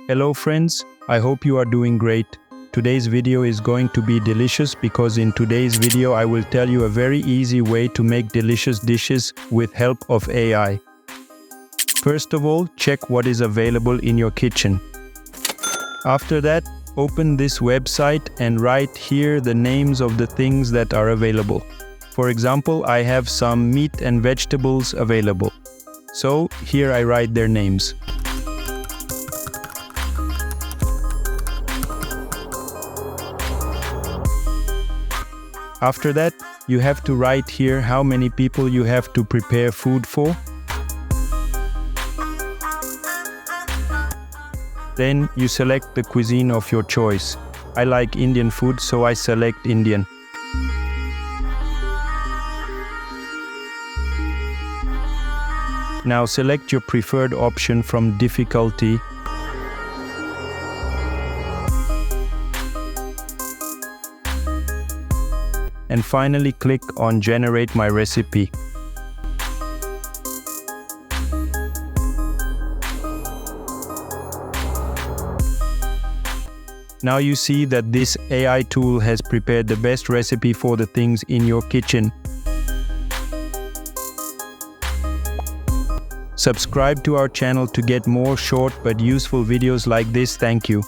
Hello friends, I hope you are doing great. Today's video is going to be delicious because in today's video I will tell you a very easy way to make delicious dishes with help of AI. First of all, check what is available in your kitchen. After that, open this website and write here the names of the things that are available. For example, I have some meat and vegetables available. So here I write their names. After that, you have to write here how many people you have to prepare food for. Then you select the cuisine of your choice. I like Indian food, so I select Indian. Now select your preferred option from difficulty. And finally click on Generate My Recipe. Now you see that this AI tool has prepared the best recipe for the things in your kitchen. Subscribe to our channel to get more short but useful videos like this. Thank you.